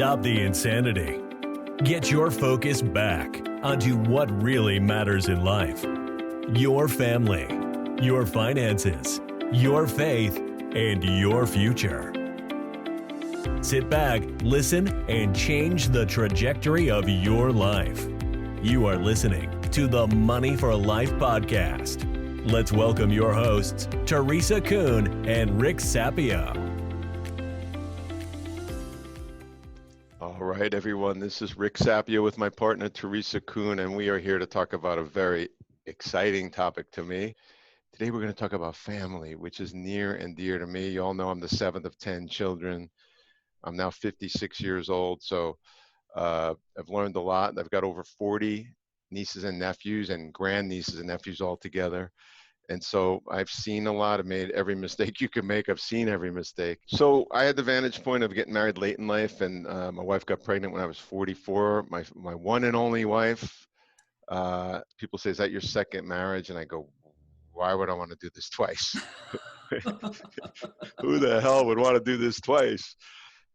Stop the insanity. Get your focus back onto what really matters in life. Your family, your finances, your faith, and your future. Sit back, listen, and change the trajectory of your life. You are listening to the Money for Life podcast. Let's welcome your hosts, Teresa Kuhn and Rick Sapio. All right, everyone. This is Rick Sapio with my partner, Teresa Kuhn, and we are here to talk about a very exciting topic to me. Today, we're going to talk about family, which is near and dear to me. You all know I'm the seventh of 10 children. I'm now 56 years old, so I've learned a lot. I've got over 40 nieces and nephews and grandnieces and nephews all together. And so I've seen a lot. I've made every mistake you can make. I've seen every mistake. So I had the vantage point of getting married late in life, and my wife got pregnant when I was 44. My one and only wife. People say, "Is that your second marriage?" And I go, "Why would I want to do this twice?" Who the hell would want to do this twice?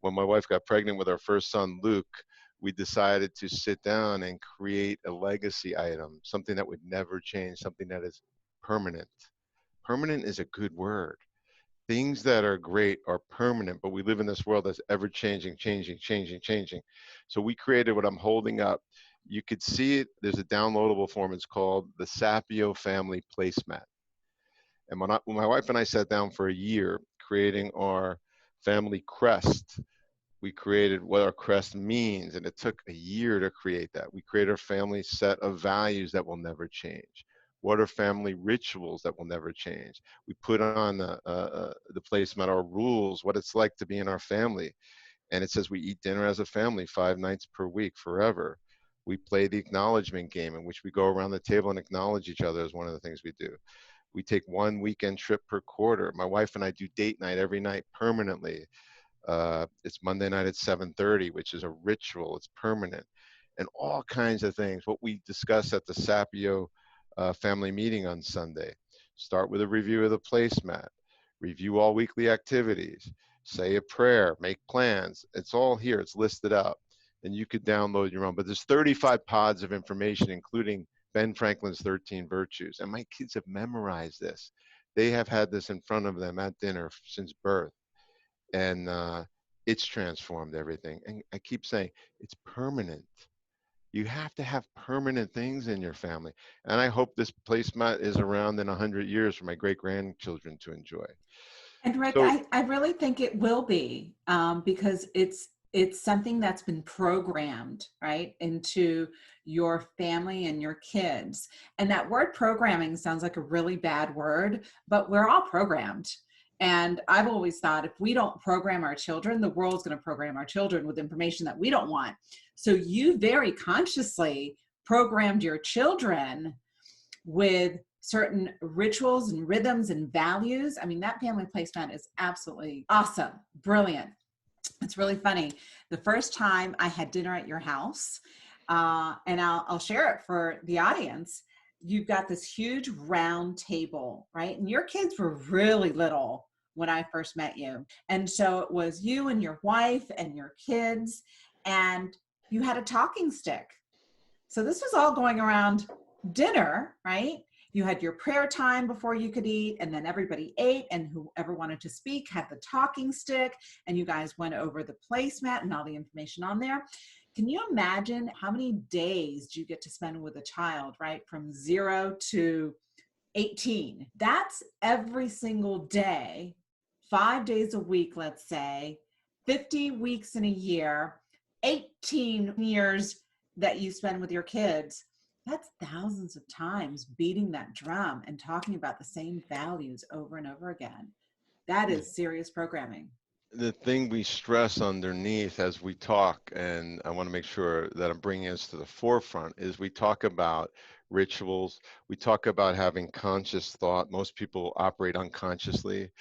When my wife got pregnant with our first son, Luke, we decided to sit down and create a legacy item, something that would never change, something that is permanent. Permanent is a good word. Things that are great are permanent, but we live in this world that's ever changing. So we created what I'm holding up. You could see it. There's a downloadable form. It's called the Sapio Family Placemat. And when my wife and I sat down for a year creating our family crest, we created what our crest means, and it took a year to create that. We created our family set of values that will never change. What are family rituals that will never change? We put on the placemat our rules, what it's like to be in our family. And it says we eat dinner as a family 5 nights per week forever. We play the acknowledgement game in which we go around the table and acknowledge each other is one of the things we do. We take 1 weekend trip per quarter. My wife and I do date night every night permanently. It's Monday night at 7:30, which is a ritual. It's permanent. And all kinds of things. What we discuss at the Sapio family meeting on Sunday. Start with a review of the placemat. Review all weekly activities. Say a prayer. Make plans. It's all here. It's listed out. And you could download your own. But there's 35 pods of information, including Ben Franklin's 13 Virtues. And my kids have memorized this. They have had this in front of them at dinner since birth. And it's transformed everything. And I keep saying, it's permanent. You have to have permanent things in your family. And I hope this placemat is around in 100 years for my great-grandchildren to enjoy. And Rick, So, I really think it will be because it's something that's been programmed, right, into your family and your kids. And that word programming sounds like a really bad word, but we're all programmed. And I've always thought if we don't program our children, the world's going to program our children with information that we don't want. So you very consciously programmed your children with certain rituals and rhythms and values. I mean, that family placemat is absolutely awesome, brilliant. It's really funny. The first time I had dinner at your house, and I'll share it for the audience, you've got this huge round table, right? And your kids were really little when I first met you. And so it was you and your wife and your kids, and you had a talking stick. So this was all going around dinner, right? You had your prayer time before you could eat, and then everybody ate, and whoever wanted to speak had the talking stick, and you guys went over the placemat and all the information on there. Can you imagine how many days do you get to spend with a child, right? From 0 to 18. That's every single day, 5 days a week, let's say, 50 weeks in a year, 18 years that you spend with your kids. That's thousands of times beating that drum and talking about the same values over and over again. That is serious programming. the thing we stress underneath as we talk, and I want to make sure that I'm bringing this to the forefront, is we talk about rituals. We talk about having conscious thought. Most people operate unconsciously.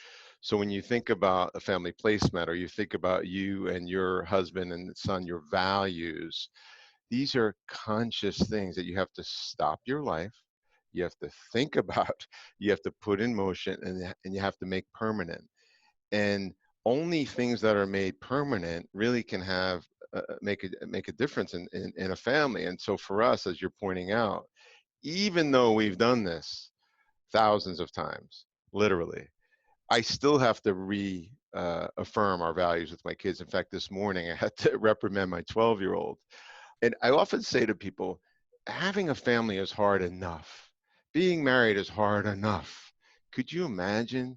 So when you think about a family placemat, or you think about you and your husband and son, your values, these are conscious things that you have to stop your life. You have to think about, you have to put in motion, and you have to make permanent. And only things that are made permanent really can have make a difference in a family. And so for us, as you're pointing out, even though we've done this thousands of times, literally, I still have to affirm our values with my kids. In fact, this morning I had to reprimand my 12-year-old. And I often say to people, having a family is hard enough. Being married is hard enough. Could you imagine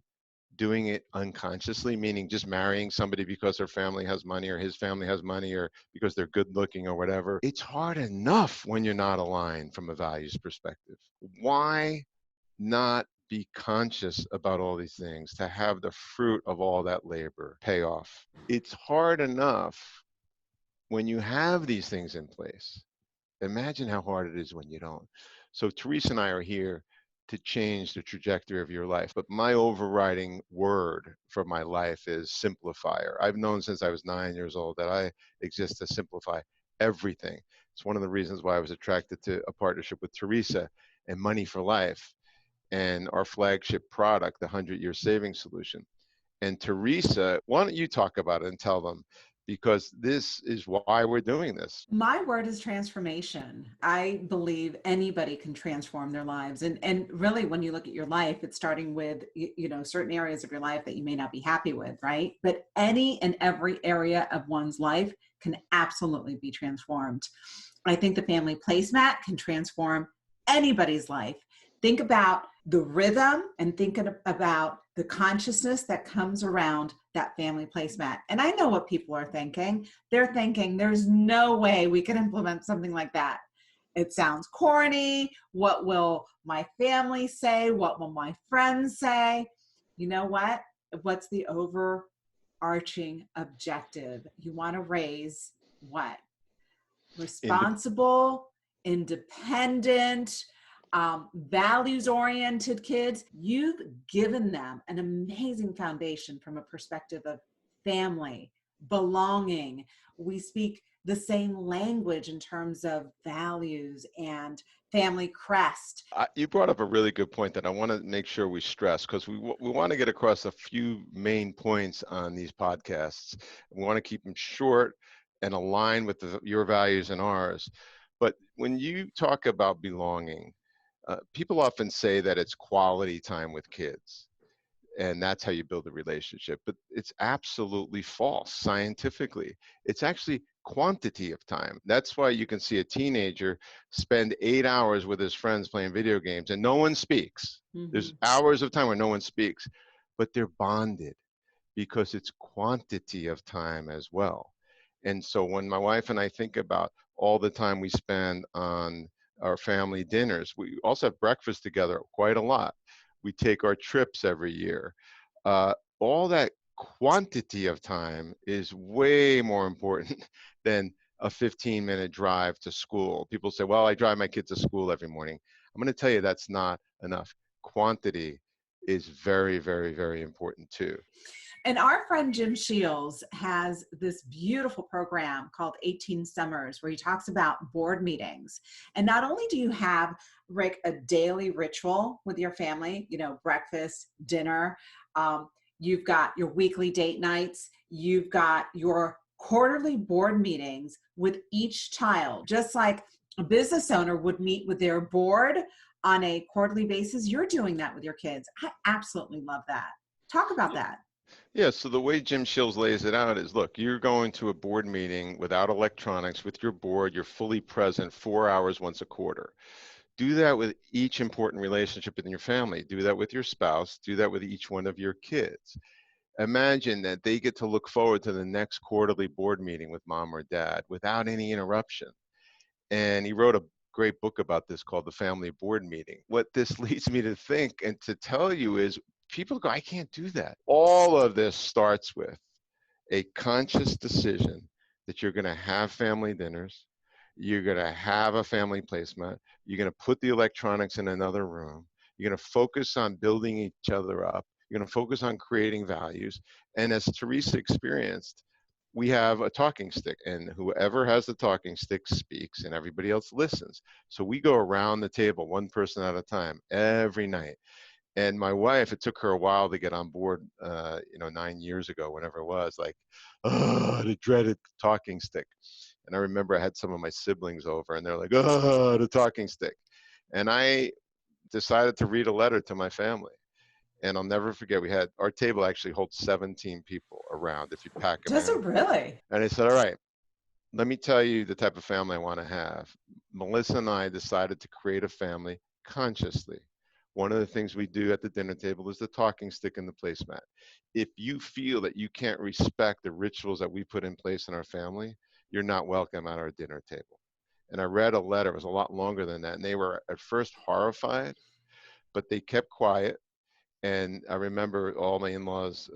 doing it unconsciously, meaning just marrying somebody because their family has money or his family has money or because they're good looking or whatever? It's hard enough when you're not aligned from a values perspective. Why not be conscious about all these things to have the fruit of all that labor pay off? It's hard enough when you have these things in place. Imagine how hard it is when you don't. So Teresa and I are here to change the trajectory of your life. But my overriding word for my life is simplifier. I've known since I was 9 years old that I exist to simplify everything. It's one of the reasons why I was attracted to a partnership with Teresa and Money for Life and our flagship product, the 100-Year Savings Solution. And Teresa, why don't you talk about it and tell them, because this is why we're doing this. My word is transformation. I believe anybody can transform their lives. And really, when you look at your life, it's starting with, certain areas of your life that you may not be happy with, right? But any and every area of one's life can absolutely be transformed. I think the family placemat can transform anybody's life. Think about the rhythm and thinking about the consciousness that comes around that family placemat. And I know what people are thinking. They're thinking there's no way we can implement something like that. It sounds corny. What will my family say? What will my friends say? You know what? What's the overarching objective? You want to raise what? Responsible, independent, values-oriented kids. You've given them an amazing foundation from a perspective of family, belonging. We speak the same language in terms of values and family crest. You brought up a really good point that I want to make sure we stress, because we want to get across a few main points on these podcasts. We want to keep them short and aligned with your values and ours. But when you talk about belonging, people often say that it's quality time with kids, and that's how you build a relationship. But it's absolutely false scientifically. It's actually quantity of time. That's why you can see a teenager spend 8 hours with his friends playing video games and no one speaks. Mm-hmm. There's hours of time where no one speaks, but they're bonded because it's quantity of time as well. And so when my wife and I think about all the time we spend on our family dinners, we also have breakfast together quite a lot. We take our trips every year. All that quantity of time is way more important than a 15-minute drive to school. People say, well, I drive my kid to school every morning. I'm going to tell you that's not enough. Quantity is very, very, very important too. And our friend Jim Shields has this beautiful program called 18 Summers, where he talks about board meetings. And not only do you have, Rick, a daily ritual with your family, breakfast, dinner, you've got your weekly date nights, you've got your quarterly board meetings with each child. Just like a business owner would meet with their board on a quarterly basis, you're doing that with your kids. I absolutely love that. Talk about that. Yeah, so the way Jim Shields lays it out is, look, you're going to a board meeting without electronics with your board, you're fully present 4 hours once a quarter. Do that with each important relationship in your family. Do that with your spouse. Do that with each one of your kids. Imagine that they get to look forward to the next quarterly board meeting with mom or dad without any interruption. And he wrote a great book about this called The Family Board Meeting. What this leads me to think and to tell you is, people go, I can't do that. All of this starts with a conscious decision that you're going to have family dinners, you're going to have a family placemat, you're going to put the electronics in another room, you're going to focus on building each other up, you're going to focus on creating values. And as Teresa experienced, we have a talking stick, and whoever has the talking stick speaks and everybody else listens. So we go around the table, one person at a time, every night. And my wife, it took her a while to get on board, 9 years ago, whenever it was, like, oh, the dreaded talking stick. And I remember I had some of my siblings over and they're like, oh, the talking stick. And I decided to read a letter to my family. And I'll never forget, our table actually holds 17 people around if you pack them Does it in. really? And I said, all right, let me tell you the type of family I want to have. Melissa and I decided to create a family consciously. One of the things we do at the dinner table is the talking stick and the placemat. If you feel that you can't respect the rituals that we put in place in our family, you're not welcome at our dinner table. And I read a letter, it was a lot longer than that, and they were at first horrified, but they kept quiet. And I remember all my in-laws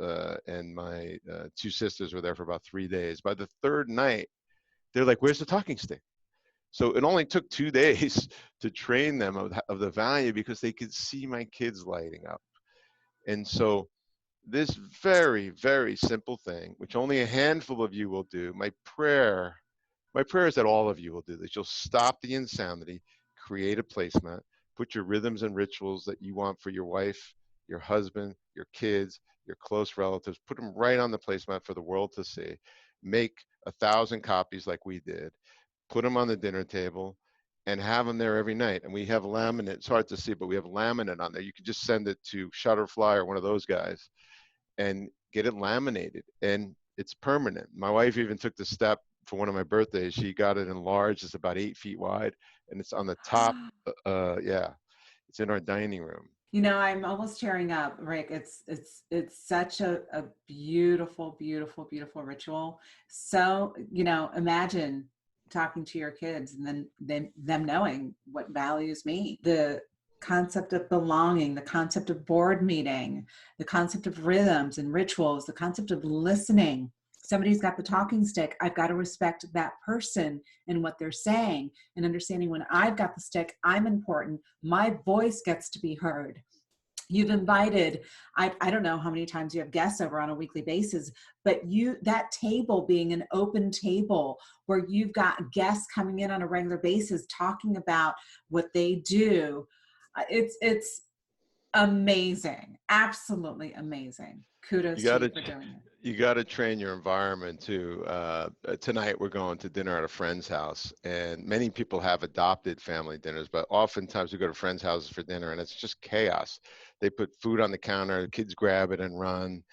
and my two sisters were there for about 3 days. By the third night, they're like, where's the talking stick? So it only took 2 days to train them of the value, because they could see my kids lighting up. And so this very, very simple thing, which only a handful of you will do, my prayer is that all of you will do this. You'll stop the insanity, create a placemat, put your rhythms and rituals that you want for your wife, your husband, your kids, your close relatives, put them right on the placemat for the world to see. Make 1,000 copies like we did, put them on the dinner table, and have them there every night. And we have laminate, it's hard to see, but we have laminate on there. You can just send it to Shutterfly or one of those guys and get it laminated, and it's permanent. My wife even took the step for one of my birthdays. She got it enlarged. It's about 8 feet wide, and it's on the top. It's in our dining room. I'm almost tearing up, Rick. It's such a beautiful, beautiful, beautiful ritual. So, imagine talking to your kids and then them knowing what values me. The concept of belonging, the concept of board meeting, the concept of rhythms and rituals, the concept of listening. Somebody's got the talking stick. I've got to respect that person and what they're saying, and understanding when I've got the stick, I'm important. My voice gets to be heard. You've invited, I don't know how many times you have guests over on a weekly basis, but that table being an open table where you've got guests coming in on a regular basis talking about what they do. It's amazing. Absolutely amazing. Kudos to you for doing it. You got to train your environment too. Tonight we're going to dinner at a friend's house, and many people have adopted family dinners, but oftentimes we go to friends' houses for dinner and it's just chaos. They put food on the counter, the kids grab it and run.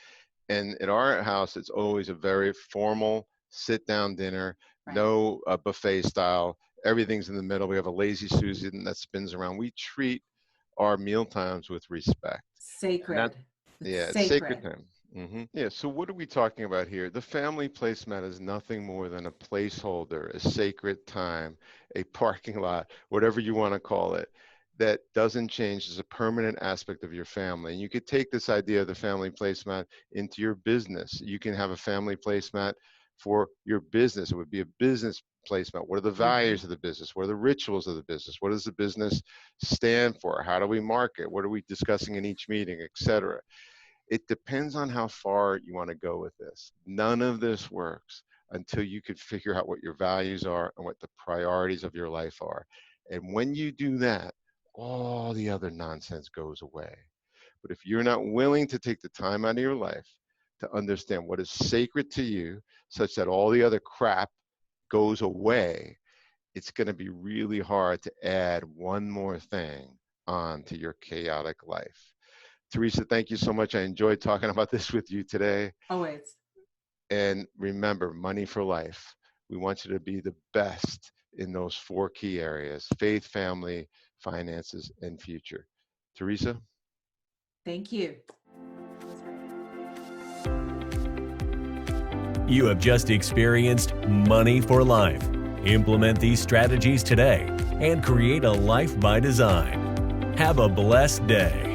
And at our house, it's always a very formal sit-down dinner, right. No buffet style. Everything's in the middle. We have a lazy Susan that spins around. We treat our meal times with respect. Sacred. It's sacred time. Mm-hmm. Yeah, so what are we talking about here? The family placemat is nothing more than a placeholder, a sacred time, a parking lot, whatever you want to call it, that doesn't change, as a permanent aspect of your family. And you could take this idea of the family placemat into your business. You can have a family placemat for your business. It would be a business placemat. What are the values of the business? What are the rituals of the business? What does the business stand for? How do we market? What are we discussing in each meeting, etc.? It depends on how far you want to go with this. None of this works until you can figure out what your values are and what the priorities of your life are. And when you do that, all the other nonsense goes away. But if you're not willing to take the time out of your life to understand what is sacred to you, such that all the other crap goes away, it's going to be really hard to add one more thing on to your chaotic life. Teresa, thank you so much. I enjoyed talking about this with you today. Always. And remember, money for life. We want you to be the best in those 4 key areas: faith, family, finances, and future. Teresa? Thank you. You have just experienced Money for Life. Implement these strategies today and create a life by design. Have a blessed day.